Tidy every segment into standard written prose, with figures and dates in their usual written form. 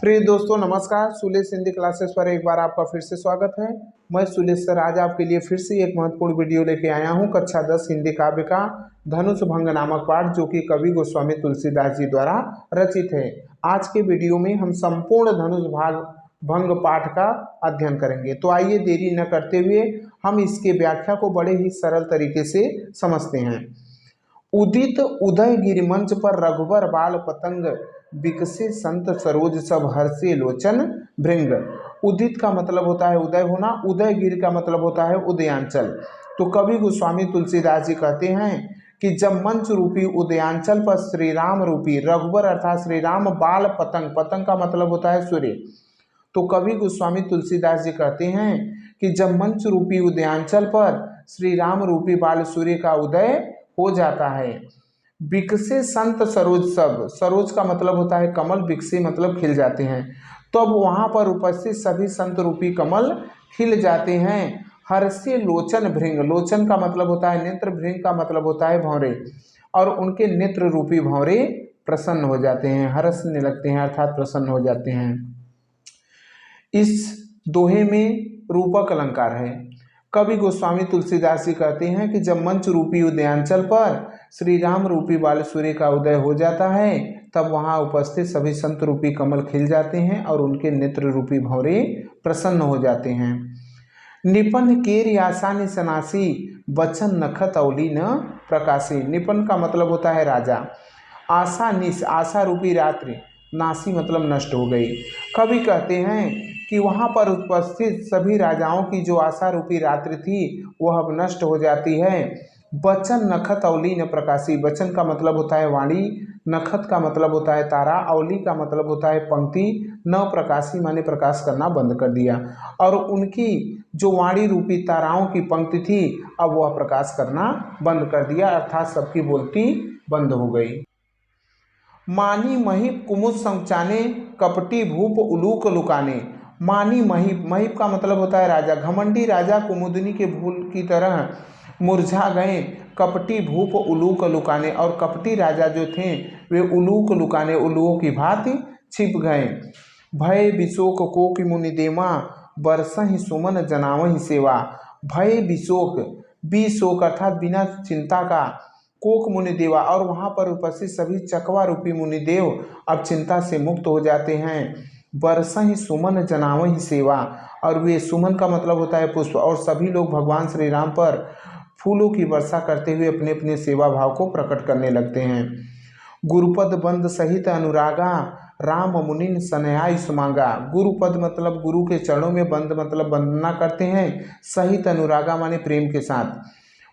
प्रिय दोस्तों नमस्कार। सुलेश हिंदी क्लासेस पर एक बार आपका फिर से स्वागत है। मैं सुलेश सर आज आपके लिए फिर से एक महत्वपूर्ण वीडियो लेके आया हूं। कक्षा 10 हिंदी काव्य का धनुष भंग नामक पाठ जो कि कवि गोस्वामी तुलसीदास जी द्वारा रचित है। आज के वीडियो में हम संपूर्ण धनुष भंग पाठ का अध्ययन करेंगे। तो आइए देरी न करते हुए हम इसके व्याख्या को बड़े ही सरल तरीके से समझते हैं। उदित उदय गिरिमंच पर रघुबर बाल पतंग विकसे संत सरोज सब हर्षे लोचन भृंग। उदित का मतलब होता है उदय होना, उदय गिर का मतलब होता है उदयांचल। तो कवि गोस्वामी तुलसीदास जी कहते हैं कि जब मंच रूपी उदयांचल पर श्री राम रूपी रघुबर अर्थात श्री राम बाल पतंग, पतंग का मतलब होता है सूर्य। तो कवि गोस्वामी तुलसीदास जी कहते हैं कि जब मंच रूपी उदयांचल पर श्री राम रूपी बाल सूर्य का उदय हो जाता है। विकसे संत सरोज सब, सरोज का मतलब होता है कमल, विकसे मतलब खिल जाते हैं। तो अब वहाँ पर उपस्थित सभी संत रूपी कमल खिल जाते हैं। हर्षे लोचन भृंग, लोचन का मतलब होता है नेत्र, भृंग का मतलब होता है भंवरे, और उनके नेत्र रूपी भंवरे प्रसन्न हो जाते हैं, हर्षने लगते हैं अर्थात प्रसन्न हो जाते हैं। इस दोहे में रूपक अलंकार है। कवि गोस्वामी तुलसीदास जी कहते हैं कि जब मंच रूपी उदयांचल पर श्री राम रूपी बाल सूर्य का उदय हो जाता है तब वहाँ उपस्थित सभी संत रूपी कमल खिल जाते हैं और उनके नेत्र रूपी भंवरे प्रसन्न हो जाते हैं। निपन केर आसानी सनासी बचन नखत अवली न प्रकाशी। निपन का मतलब होता है राजा, आशा निश, आशा रूपी रात्रि, नासी मतलब नष्ट हो गई। कवि कहते हैं कि वहाँ पर उपस्थित सभी राजाओं की जो आशा रूपी रात्रि थी वह अब नष्ट हो जाती है। बचन नखत अवली न प्रकाशी, बचन का मतलब होता है वाणी, नखत का मतलब होता है तारा, अवली का मतलब होता है पंक्ति, न प्रकाशी माने प्रकाश करना बंद कर दिया। और उनकी जो वाणी रूपी ताराओं की पंक्ति थी अब वह प्रकाश करना बंद कर दिया अर्थात सबकी बोलती बंद हो गई। मानी महिप कुमुद संचाने कपटी भूप उलूक लुकाने। मानी महिप, महिप का मतलब होता है राजा, घमंडी राजा कुमुदनी के फूल की तरह मुरझा गए, कपटी भूप उलूक लुकाने, और कपटी राजा जो थे वे उलूक लुकाने, उल्लुओं की भांति छिप गए। भय विशोक कोकि मुनि देवा बरसहि सुमन जनावहि सेवा। भय विशोक, विशोक अर्थात बिना चिंता का, कोक मुनि देवा, और वहाँ पर उपस्थित सभी चकवा रूपी मुनिदेव अब चिंता से मुक्त हो जाते हैं। बरसहि सुमन जनावहि सेवा, और वे, सुमन का मतलब होता है पुष्प, और सभी लोग भगवान श्री राम पर फूलों की वर्षा करते हुए अपने अपने सेवा भाव को प्रकट करने लगते हैं। गुरुपद बंद सहित अनुरागा राम मुनिन सन्याय सुमांगा। गुरुपद मतलब गुरु के चरणों में, बंद मतलब वंदना करते हैं, सहित अनुरागा माने प्रेम के साथ।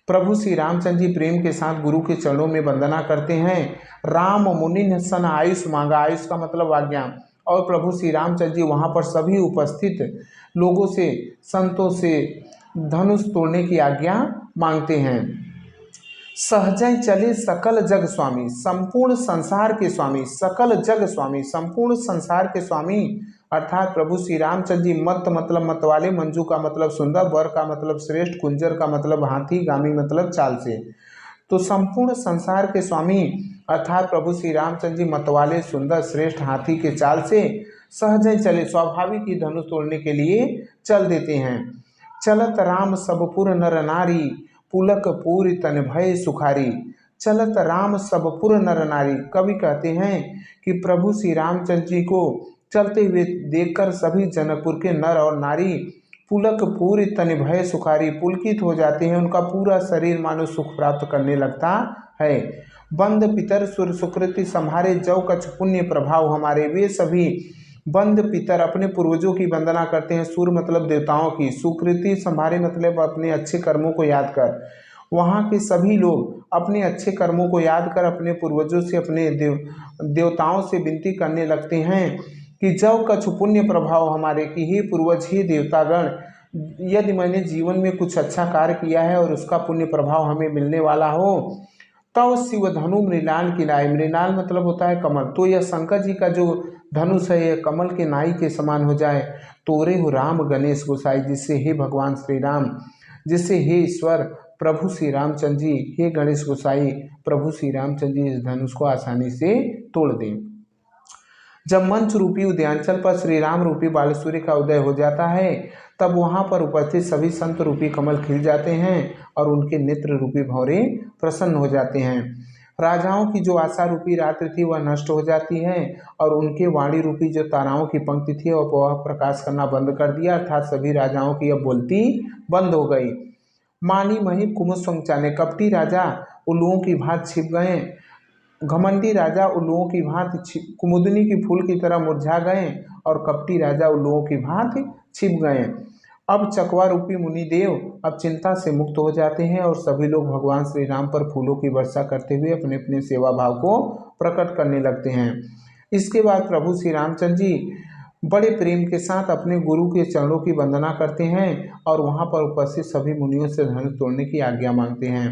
प्रभु श्री रामचंद्र जी प्रेम के साथ गुरु के चरणों में वंदना करते हैं। राम मुनिन सन आयुष मांगा, आयुष का मतलब आज्ञा, और प्रभु श्री रामचंद्र जी वहाँ पर सभी उपस्थित लोगों से, संतों से धनुष तोड़ने की आज्ञा मांगते हैं। सहजय चले सकल जग स्वामी, संपूर्ण संसार के स्वामी, सकल जग स्वामी, संपूर्ण संसार के स्वामी अर्थात प्रभु श्री रामचंद्र जी मत मतलब मतवाले, मंजू का मतलब सुंदर, वर का मतलब श्रेष्ठ, कुंजर का मतलब हाथी, गामी मतलब चाल से। तो संपूर्ण संसार के स्वामी अर्थात प्रभु श्री रामचंद्र जी मतवाले, सुंदर, श्रेष्ठ, हाथी के चाल से सहजय चले, स्वाभाविक ही धनुष तोड़ने के लिए चल देते हैं। चलत राम सबपुर नर नारी पुलक पूरी तन भय सुखारी। चलत राम सबपुर नर नारी, कवि कहते हैं कि प्रभु श्री रामचंद्र जी को चलते हुए देखकर सभी जनकपुर के नर और नारी पुलक पूरी तन भय सुखारी, पुलकित हो जाते हैं, उनका पूरा शरीर मानो सुख प्राप्त करने लगता है। बंद पितर सुर सुकृति संहारे जौ कछ पुण्य प्रभाव हमारे। वे सभी बंद पितर अपने पूर्वजों की वंदना करते हैं, सूर मतलब देवताओं की, सुकृति संभारे मतलब अपने अच्छे कर्मों को याद कर। वहाँ के सभी लोग अपने अच्छे कर्मों को याद कर अपने पूर्वजों से, अपने देवताओं से विनती करने लगते हैं कि जब कछु पुण्य प्रभाव हमारे, की हे पूर्वज, ही देवतागण, यदि मैंने जीवन में कुछ अच्छा कार्य किया है और उसका पुण्य प्रभाव हमें मिलने वाला हो, तब शिव धनु मृणाल की नाई, मृणाल मतलब होता है कमल, तो यह शंकर जी का जो धनुष है यह कमल के नाई के समान हो जाए। तोरे हो राम गणेश गोसाई, जिससे हे भगवान श्री राम, जिससे हे ईश्वर प्रभु श्री रामचंद्र जी, हे गणेश गोसाई प्रभु श्री रामचंद्र जी इस धनुष को आसानी से तोड़ दें। जब मंच रूपी उदयांचल पर श्री राम रूपी बालसूर्य का उदय हो जाता है, तब वहां पर उपस्थित सभी संत रूपी कमल खिल जाते हैं और उनके नेत्र रूपी भौरे प्रसन्न हो जाते हैं। राजाओं की जो आशा रूपी रात्रि थी वह नष्ट हो जाती है और उनके वाणी रूपी जो ताराओं की पंक्ति थी वह प्रकाश करना बंद कर दिया, अर्थात सभी राजाओं की अब बोलती बंद हो गई। मानी मही कुमुद संचाने, कपटी राजा उल्लुओं की भांति छिप गए, घमंडी राजा उल्लुओं की भांति कुमुदनी की फूल की तरह मुरझा गए और कपटी राजा उल्लुओं की भांति छिप गए। अब चकवा रूपी मुनिदेव अब चिंता से मुक्त हो जाते हैं और सभी लोग भगवान श्री राम पर फूलों की वर्षा करते हुए अपने अपने सेवा भाव को प्रकट करने लगते हैं। इसके बाद प्रभु श्री रामचंद्र जी बड़े प्रेम के साथ अपने गुरु के चरणों की वंदना करते हैं और वहां पर उपस्थित सभी मुनियों से धनुष तोड़ने की आज्ञा मांगते हैं।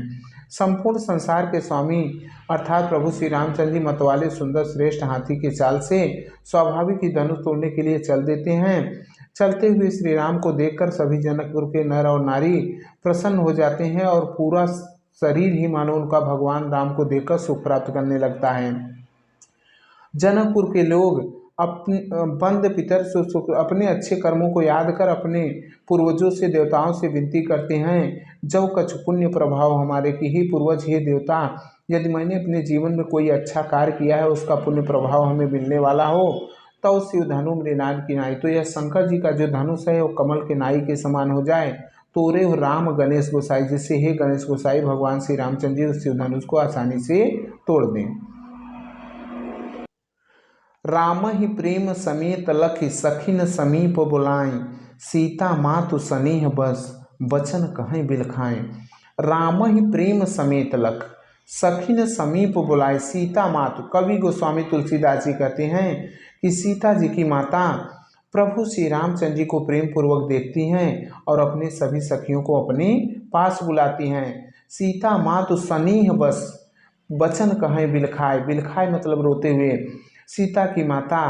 संपूर्ण संसार के स्वामी अर्थात प्रभु श्री रामचंद्र जी मतवाले सुंदर श्रेष्ठ हाथी के चाल से स्वाभाविक ही धनुष तोड़ने के लिए चल देते हैं। चलते हुए श्री राम को देखकर सभी जनकपुर के नर और नारी प्रसन्न हो जाते हैं और पूरा शरीर ही मानो उनका भगवान राम को देखकर सुख प्राप्त करने लगता है। जनकपुर के लोग अपने बंद पितर से अपने अच्छे कर्मों को याद कर अपने पूर्वजों से देवताओं से विनती करते हैं, जो कछु पुण्य प्रभाव हमारे की ही पूर्वज हे देवता, यदि मैंने अपने जीवन में कोई अच्छा कार्य किया है उसका पुण्य प्रभाव हमें मिलने वाला हो तो शिव धनु मृणाल की नाई, तो यह शंकर जी का जो धनुष है वो कमल के नाई के समान हो जाए, तोरे हो राम गणेश गोसाई, जिससे हे गणेश गोसाई भगवान श्री रामचंद्र जी उस शिव धनुष को आसानी से तोड़ दें। राम ही प्रेम समेत लखि सखिन समीप बुलाएं, सीता मातु स्नेह बस बचन कहें बिलखाएं। राम ही प्रेम समेत लख सखिन समीप बुलाए, सीता मातु, कवि गोस्वामी तुलसीदास जी कहते हैं कि सीता जी की माता प्रभु श्री रामचंद्र जी को प्रेम पूर्वक देखती हैं और अपने सभी सखियों को अपने पास बुलाती हैं। सीता मातु स्नेह बस बचन कहें बिलखाए, बिलखाए मतलब रोते हुए। सीता की माता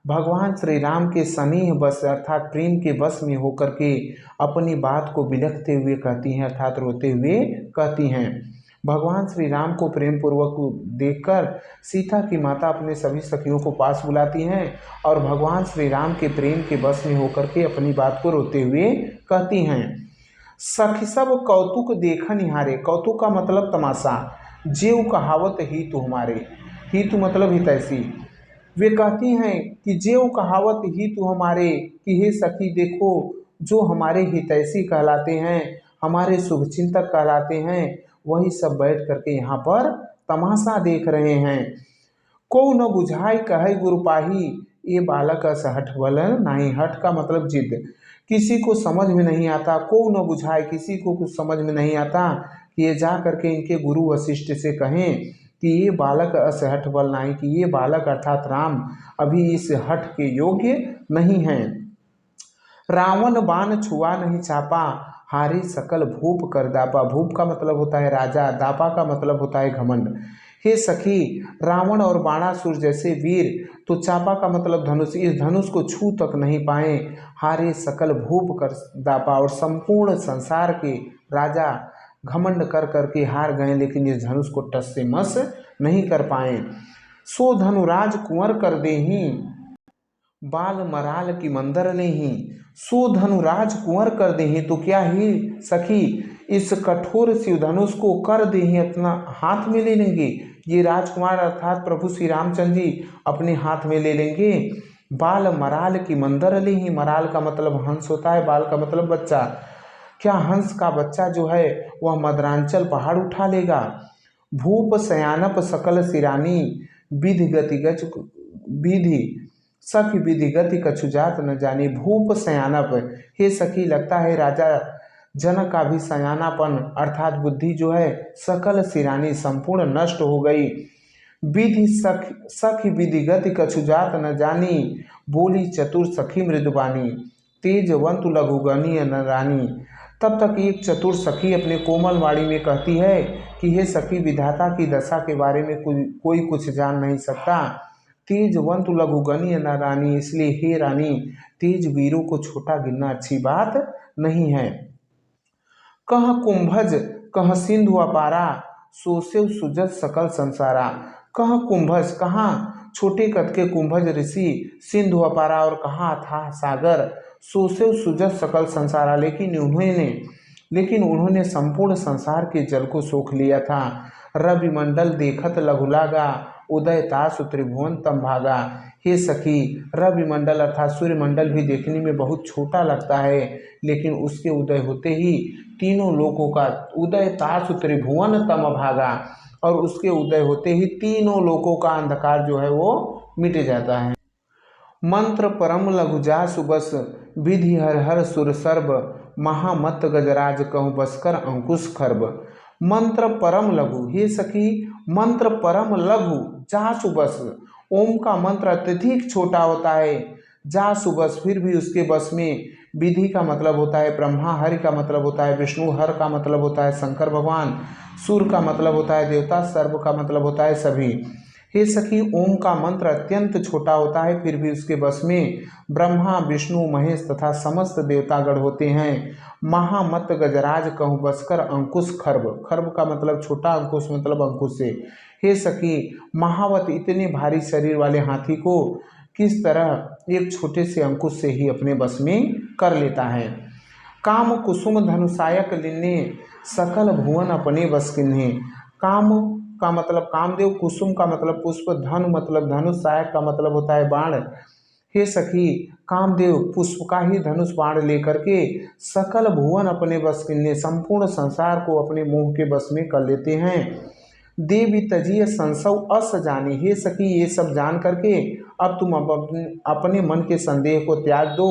भगवान श्री राम के स्नेह बस अर्थात प्रेम के बस में होकर के अपनी बात को बिलखते हुए कहती हैं अर्थात रोते हुए कहती हैं। भगवान श्री राम को प्रेम पूर्वक देखकर सीता की माता अपने सभी सखियों को पास बुलाती हैं और भगवान श्री राम के प्रेम के बस में होकर के अपनी बात को रोते हुए कहती हैं। सखी सब कौतुक देखा निहारे, कौतुक का मतलब तमाशा, जेव कहावत ही तो हमारे, ही तो मतलब हितैषी, वे कहती हैं कि जेव कहावत ही तो हमारे, कि हे सखी देखो जो हमारे हितैषी कहलाते हैं, हमारे शुभचिंतक कहलाते हैं, वही सब बैठ करके यहाँ पर तमाशा देख रहे हैं। को न बुझाई कहे गुरुपाही, ये बालक असहठ बल नहीं, हठ का मतलब जिद, किसी को समझ में नहीं आता, को न बुझाए किसी को कुछ समझ में नहीं आता कि ये जा करके इनके गुरु वशिष्ठ से कहें कि ये बालक असहठ बल नहीं, कि ये बालक अर्थात राम अभी इस हठ के योग्य नहीं हैं। रावण बाण छुआ नहीं चापा, हारी सकल भूप कर दापा, भूप का मतलब होता है राजा, दापा का मतलब होता है घमंड। हे सखी रावण और बाणासुर जैसे वीर तो चापा का मतलब धनुष, इस धनुष को छू तक नहीं पाए, हारे सकल भूप कर दापा, और संपूर्ण संसार के राजा घमंड कर करके हार गए लेकिन इस धनुष को टस से मस नहीं कर पाए। सो धनुराज कुंवर कर देही, बाल मराल की मंदर ने ही, सो धनुराज कुंवर कर देही, तो क्या ही सखी इस कठोर शिव धनुष को कर देही, अपना हाथ में ले लेंगे, ये राजकुमार अर्थात प्रभु श्री रामचंद्र जी अपने हाथ में ले लेंगे। बाल मराल की मंदर ले ही, मराल का मतलब हंस होता है, बाल का मतलब बच्चा, क्या हंस का बच्चा जो है वह मदरांचल पहाड़ उठा लेगा। भूप सयानप सकल सिरानी, विधि गति गच विधि सखी विधि गति कछु जात न जानी। भूप सयानप, हे सखी लगता है राजा जनक का भी सयानापन अर्थात बुद्धि जो है सकल सिरानी संपूर्ण नष्ट हो गई। विधि सखी विधि गति कछु जात न जानी, बोली चतुर सखी मृदुबानी, तेजवंतु लघुगनी न रानी। तब तक एक चतुर सखी अपने कोमल वाणी में कहती है कि हे सखी विधाता की दशा के बारे में कोई कुछ जान नहीं सकता, तेजवंतु लघुगनी न रानी, इसलिए हे रानी तेज वीरों को छोटा गिनना अच्छी बात नहीं है। कह कुंभज कह सिंधु अपारा, सोसेव सुजत सकल संसारा। कह कुंभज, कहाँ छोटे कद के कुंभज ऋषि सिंधु अपारा और कहाँ था सागर, सोसेव सुजस सकल संसारा। लेकिन उन्होंने संपूर्ण संसार के जल को सोख लिया था। रवि मंडल देखत लघु लागा, उदय तासु त्रिभुवन तम भागा। हे सखी, रवि मंडल अर्थात सूर्यमंडल भी देखने में बहुत छोटा लगता है, लेकिन उसके उदय होते ही तीनों लोकों का उदय तासु त्रिभुवन तम भागा, और उसके उदय होते ही तीनों लोकों का अंधकार जो है वो मिट जाता है। मंत्र परम लघु जासु बस, विधि हर हर सुर सर्व, महामत गजराज कहूँ बसकर अंकुश खर्ब। मंत्र परम लघु, हे सखी मंत्र परम लघु जासु बस, ओम का मंत्र अत्यधिक छोटा होता है। जासु बस, फिर भी उसके बस में। विधि का मतलब होता है ब्रह्मा, हरि का मतलब होता है विष्णु, हर का मतलब होता है शंकर भगवान, सुर का मतलब होता है देवता, सर्व का मतलब होता है सभी। हे सखी, ओम का मंत्र अत्यंत छोटा होता है, फिर भी उसके बस में ब्रह्मा विष्णु महेश तथा समस्त देवतागण होते हैं। महामत गजराज कहूँ बसकर अंकुश खर्ब, खर्ब का मतलब छोटा, अंकुश मतलब अंकुश से। हे सखी, महावत इतने भारी शरीर वाले हाथी को किस तरह एक छोटे से अंकुश से ही अपने बस में कर लेता है। काम कुसुम धनुषायक लिन्ने, सकल भुवन अपने बस किन्हे। काम का मतलब कामदेव, कुसुम का मतलब पुष्प, धनु मतलब धनुष, सहायक का मतलब होता है बाण। हे सखी, कामदेव पुष्प का ही धनुष बाण लेकर के सकल भुवन अपने बस किन्ने, संपूर्ण संसार को अपने मोह के बस में कर लेते हैं। देवी तजीय संसव अस जाने, हे सखी ये सब जान करके अब तुम अपने मन के संदेह को त्याग दो।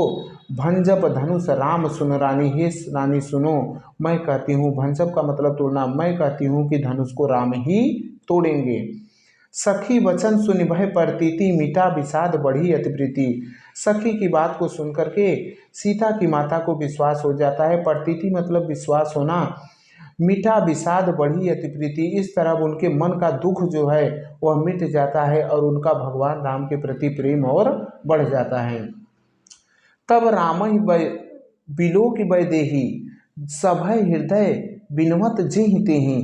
भंजप धनुष राम सुन रानी, हे रानी सुनो, मैं कहती हूँ, भंजप का मतलब तोड़ना, मैं कहती हूँ कि धनुष को राम ही तोड़ेंगे। सखी वचन सुनि भय प्रतीति, मिटा विषाद बढ़ी अति प्रीति। सखी की बात को सुन करके सीता की माता को विश्वास हो जाता है। प्रतीति मतलब विश्वास होना। मिटा विषाद बढ़ी अति प्रीति, इस तरह उनके मन का दुख जो है वह मिट जाता है और उनका भगवान राम के प्रति प्रेम और बढ़ जाता है। तब राम ही बिलो की वैदेही, सभय हृदय बिनवत जिहि तेहि।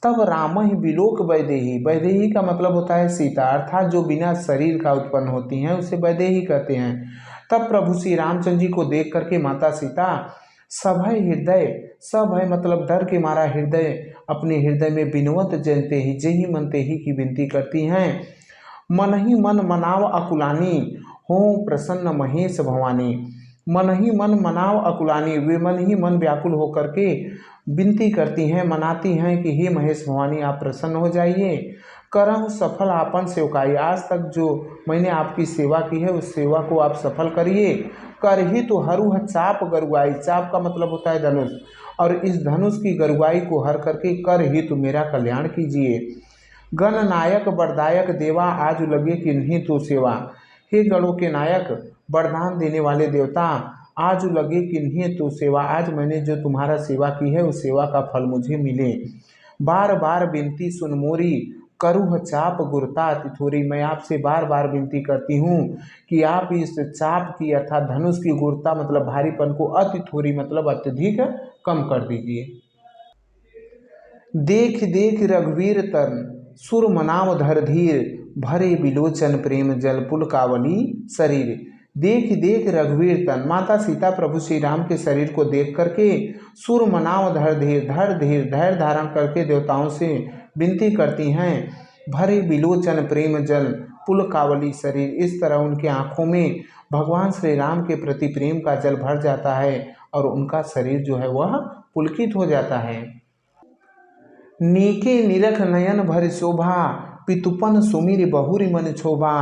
तब राम ही बिलोक वैदेही, वैदेही का मतलब होता है सीता, अर्थात जो बिना शरीर का उत्पन्न होती हैं उसे वैदेही कहते हैं। तब प्रभु श्री रामचंद्र जी को देख करके माता सीता सभय हृदय, सभय मतलब डर के मारा हृदय, अपने हृदय में बिनवत जनते ही जेहि मनते ही की विनती करती हैं। मन ही मन मनाव अकुलानी, हो प्रसन्न महेश भवानी। मन ही मन मनाव अकुलानी, वे मन ही मन व्याकुल होकर के विनती करती हैं, मनाती हैं कि हे महेश भवानी आप प्रसन्न हो जाइए। करहु सफल आपन सेवकाई, आज तक जो मैंने आपकी सेवा की है उस सेवा को आप सफल करिए। कर ही तो हरू चाप गरुआई, चाप का मतलब होता है धनुष, और इस धनुष की गरुआई को हर करके कर ही तो मेरा कल्याण कीजिए। गण नायक वरदायक देवा, आज लगे किन्हीं तो सेवा। हे गणों के नायक, वरदान देने वाले देवता, आज लगे किन्हीं तो सेवा, आज मैंने जो तुम्हारा सेवा की है उस सेवा का फल मुझे मिले। बार बार विनती सुन मोरी, करूह चाप गुरता तिथोरी। मैं आपसे बार बार विनती करती हूँ कि आप इस चाप की अर्थात धनुष की गुरता मतलब भारीपन को अति थोड़ी मतलब अत्यधिक कम कर दीजिए। देख देख रघुवीर तन, सुर मनाव धर धीर, भरे बिलोचन प्रेम जल पुलकावली शरीर। देख देख रघुवीर तन, माता सीता प्रभु श्री राम के शरीर को देख करके सुर मनाव धर धीर, धैर्य धारण करके देवताओं से विनती करती हैं। भरे बिलोचन प्रेम जल पुलकावली शरीर, इस तरह उनकी आँखों में भगवान श्री राम के प्रति प्रेम का जल भर जाता है और उनका शरीर जो है वह पुलकित हो जाता है। नीके निरख नयन भर शोभा, पितुपन सुमिर बहुरी मन क्षोभा।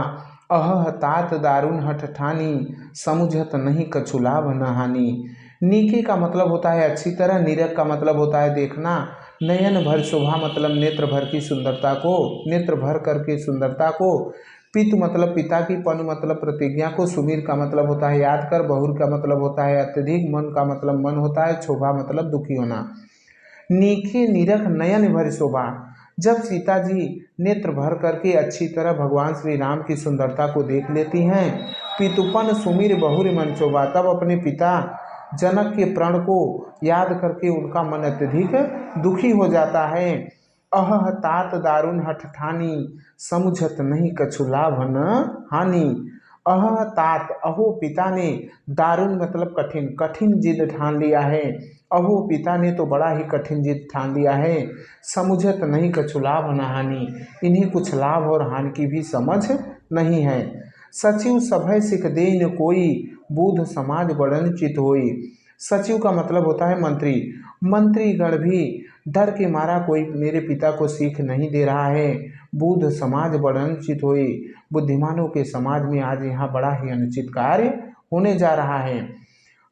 अह तात दारुण हठ ठानी, समुझत नहीं कछु लाभ न हानि। नीके का मतलब होता है अच्छी तरह, निरख का मतलब होता है देखना, नयन भर शोभा मतलब नेत्र भर की सुंदरता को, नेत्र भर करके सुंदरता को। पितु मतलब पिता की, पन मतलब प्रतिज्ञा को, सुमीर का मतलब होता है याद कर, बहुर का मतलब होता है अत्यधिक, मन का मतलब मन होता है, क्षोभा मतलब दुखी होना। नीखे निरख नयन भर शोभा, जब सीता जी नेत्र भर करके अच्छी तरह भगवान श्री राम की सुंदरता को देख लेती हैं। पितुपन सुमिर बहुरी मन शोभा, तब अपने पिता जनक के प्रण को याद करके उनका मन अत्यधिक दुखी हो जाता है। अह तात दारुण हठ ठानी, समुझत नहीं कछु लाभ न हानि। अह तात, अहो पिता ने, दारुण मतलब कठिन, कठिन जिद ठान लिया है। अहो पिता ने तो बड़ा ही कठिन जिद ठान लिया है। समुझत नहीं कछु लाभ न हानि, इन्हें कुछ लाभ और हानि की भी समझ नहीं है। सचिव सभय सिख देन कोई, बूढ़ समाज बड़न चित होई। सचिव का मतलब होता है मंत्री। मंत्रीगण भी डर के मारा कोई मेरे पिता को सीख नहीं दे रहा है। बूढ़ समाज बड़ अनुचित हुई, बुद्धिमानों के समाज में आज यहाँ बड़ा ही अनुचित कार्य होने जा रहा है।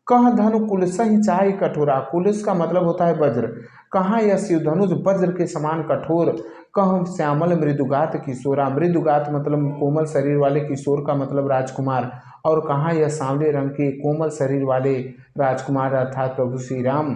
कह धनु कुलसहि चाय कठोरा, कुलस का मतलब होता है वज्र। कहाँ यह शिवधनुष वज्र के समान कठोर। कह श्यामल मृदुगात किशोरा, मृदुगात मतलब कोमल शरीर वाले, किशोर का मतलब राजकुमार। और कहाँ यह सांवले रंग के कोमल शरीर वाले राजकुमार अर्थात प्रभु श्री राम।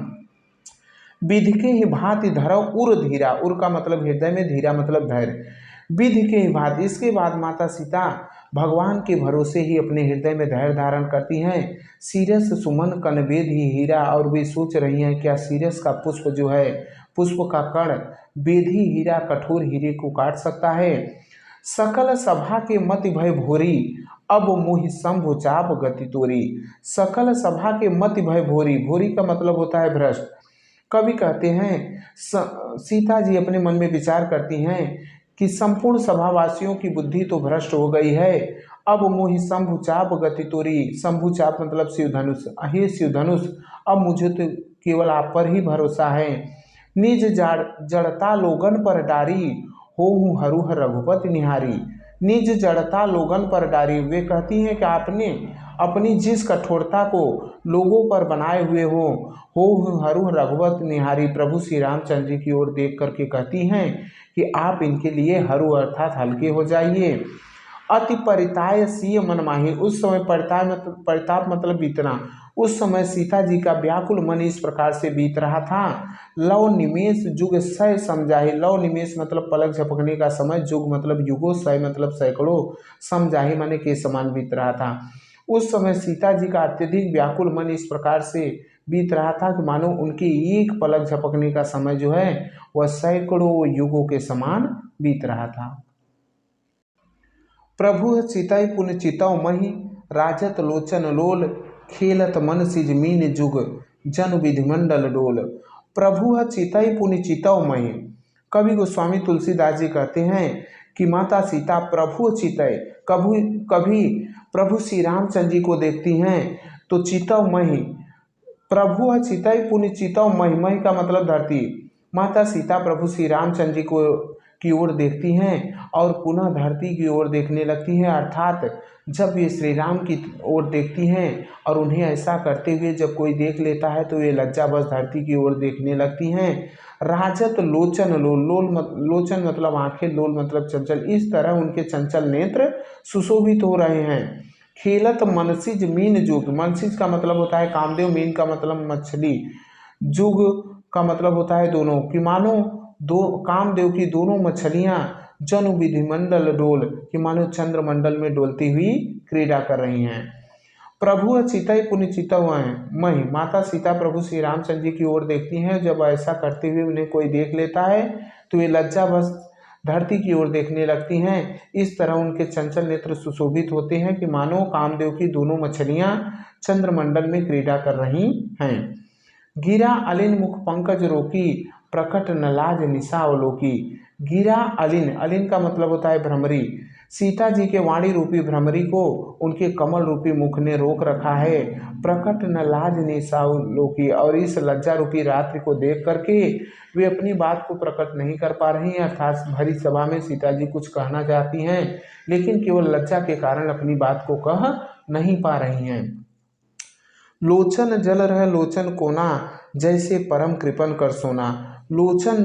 विधि के ही भांति धरव उर धीरा, उर का मतलब हृदय में, धीरा मतलब धैर्य। विधि के ही भांति, इसके बाद माता सीता भगवान के भरोसे ही अपने हृदय में धैर्य धारण करती हैं। सीरस सुमन कनवेद ही हीरा, और वे सोच रही हैं क्या सीरस का पुष्प जो है, पुष्प का कण बेधी हीरा कठोर हीरे को काट सकता है। सकल सभा के मति भय भोरी, अब मोहि शंभु चाप गति तोरी। सकल सभा के मति भय भोरी, भोरी का मतलब होता है भ्रष्ट। कवि कहते हैं सीता जी अपने मन में विचार करती हैं कि संपूर्ण सभावासियों की बुद्धि तो भ्रष्ट हो गई है। अब मोहि शंभु चाप गति तोरी, शंभु चाप मतलब शिवधनुष, हे शिवधनुष अब मुझे तो केवल आप पर ही भरोसा है। निज जड़ता लोगन पर डारी, हो हरुह रघुपति निहारी। निज जड़ता लोगन पर डारी, वे कहती हैं कि आपने अपनी जिस कठोरता को लोगों पर बनाए हुए हो हरुह रघुपत निहारी, प्रभु श्री रामचंद्र जी की ओर देख करके कहती हैं कि आप इनके लिए हरू अर्थात हल्के हो जाइए। अति परिताय सीय मन माही, उस समय परिताप मतलब बीतना, उस समय सीता जी का व्याकुल मन इस प्रकार से बीत रहा था। लव निमेष जुग सय समझाही, लव निमेष मतलब पलक झपकने का समय, जुग मतलब युगो, सय मतलब सैकड़ों, समझाही माने के समान बीत रहा था। उस समय सीता जी का अत्यधिक व्याकुल मन इस प्रकार से बीत रहा था कि मानो उनकी एक पलक झपकने का समय जो है वह सैकड़ों युगों के समान बीत रहा था। प्रभु चितई पुन चितौ मही, राजत लोचन लोल, खेलत मन सिज मीन जुग, जन विधिमंडल डोल। प्रभु चितई पुन चितौ मही, कवि गोस्वामी तुलसीदास जी कहते हैं कि माता सीता प्रभु चितय, कभी प्रभु श्री रामचंद्र जी को देखती हैं तो चितौ मही, प्रभु चितई पुनि चितौ मही, मही का मतलब धरती। माता सीता प्रभु श्री रामचंद्र जी को की ओर देखती हैं और पुनः धरती की ओर देखने लगती हैं, अर्थात जब ये श्री राम की ओर देखती हैं और उन्हें ऐसा करते हुए जब कोई देख लेता है तो ये लज्जावश धरती की ओर देखने लगती हैं। राजत लोचन लोल, लोचन मतलब आंखें, लोल मतलब चंचल, इस तरह उनके चंचल नेत्र सुशोभित हो रहे हैं। खेलत मनसिज मीन जुग, मनसिज का मतलब होता है कामदेव, मीन का मतलब मछली, जुग का मतलब होता है दोनों, कि मानो दो कामदेव की दोनों मछलियां जनु विधिमंडल डोल, कि मानो चंद्रमंडल में डोलती हुई क्रीड़ा कर रही हैं। प्रभु चितई पुनि चितौ मही, माता सीता प्रभु श्री रामचंद्र जी की ओर देखती हैं, जब ऐसा करते हुए उन्हें कोई देख लेता है तो ये लज्जावश धरती की ओर देखने लगती हैं। इस तरह उनके चंचल नेत्र सुशोभित होते हैं कि मानो कामदेव की दोनों मछलियां चंद्रमंडल में क्रीड़ा कर रही हैं। गिरा अलिन मुख पंकज रोकी, प्रकट न लाज निशा अवलोकी। गिरा अलिन, अलिन का मतलब होता है भ्रमरी, सीता जी के वाणी रूपी भ्रमरी को उनके कमल रूपी मुख ने रोक रखा है। प्रकट न लाज निशा अवलोकी, और इस लज्जा रूपी रात्रि को देख करके वे अपनी बात को प्रकट नहीं कर पा रही हैं, अर्थात भरी सभा में सीता जी कुछ कहना चाहती हैं लेकिन केवल लज्जा के कारण अपनी बात को कह नहीं पा रही हैं। लोचन जल रह लोचन कोना, जैसे परम कृपन कर सोना। लोचन